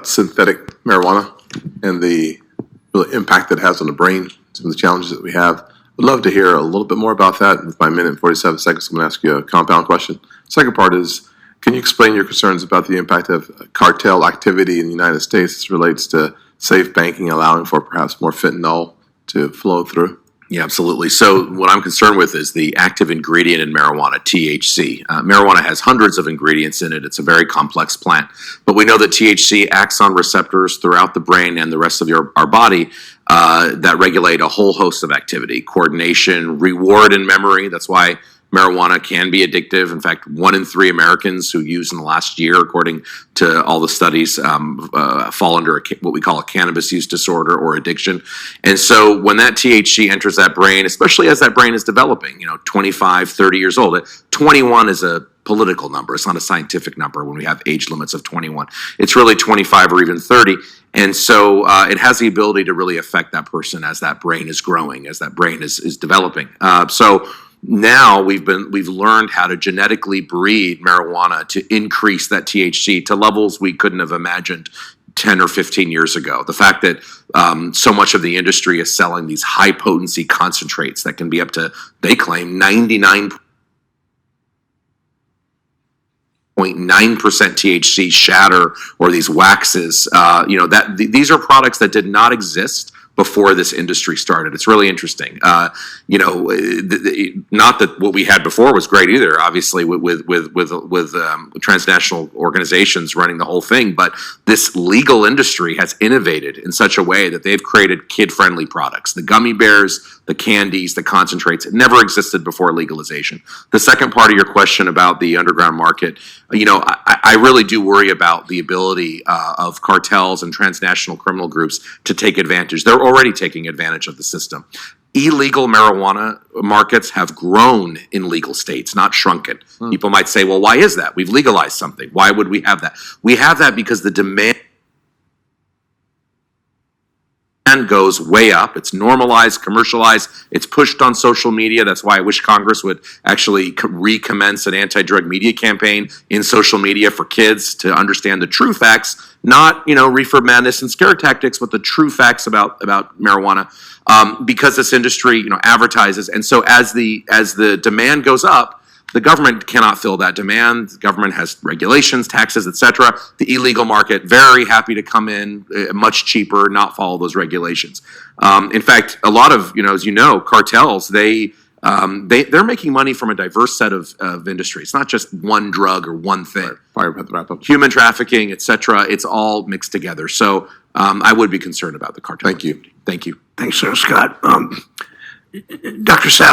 synthetic marijuana and the real impact it has on the brain, some of the challenges that we have. I'd love to hear a little bit more about that. With my minute and 47 seconds, I'm going to ask you a compound question. Second part is, can you explain your concerns about the impact of cartel activity in the United States as relates to safe banking, allowing for perhaps more fentanyl to flow through? Yeah, absolutely. So what I'm concerned with is the active ingredient in marijuana, THC. Marijuana has hundreds of ingredients in it. It's a very complex plant. But we know that THC acts on receptors throughout the brain and the rest of our body that regulate a whole host of activity, coordination, reward, and memory. That's why marijuana can be addictive. In fact, 1 in 3 Americans who use in the last year, according to all the studies, fall under what we call a cannabis use disorder or addiction. And so when that THC enters that brain, especially as that brain is developing, 25, 30 years old, 21 is a political number. It's not a scientific number when we have age limits of 21. It's really 25 or even 30. And so it has the ability to really affect that person as that brain is growing, as that brain is developing. So now we've learned how to genetically breed marijuana to increase that THC to levels we couldn't have imagined 10 or 15 years ago. The fact that so much of the industry is selling these high potency concentrates that can be up to, they claim, 99.9% THC shatter, or these waxes. These are products that did not exist before this industry started. It's really interesting. Not that what we had before was great either, obviously, with transnational organizations running the whole thing, but this legal industry has innovated in such a way that they've created kid-friendly products. The gummy bears, the candies, the concentrates, it never existed before legalization. The second part of your question about the underground market, I really do worry about the ability of cartels and transnational criminal groups to take advantage. They're already taking advantage of the system. Illegal marijuana markets have grown in legal states, not shrunken. People might say, well, why is that? We've legalized something. Why would we have that? We have that because the demand goes way up. It's normalized, commercialized. It's pushed on social media. That's why I wish Congress would actually recommence an anti-drug media campaign in social media for kids to understand the true facts, not reefer madness and scare tactics, but the true facts about marijuana. Because this industry advertises, and so as the demand goes up, the government cannot fill that demand. The government has regulations, taxes, etc. The illegal market, very happy to come in much cheaper, not follow those regulations. In fact, a lot of, as cartels, they're making money from a diverse set of industries. It's not just one drug or one thing. Human trafficking, etc. It's all mixed together. So I would be concerned about the cartel. Thank you. Thank you. Thanks, Sir Scott. Dr. Sabet.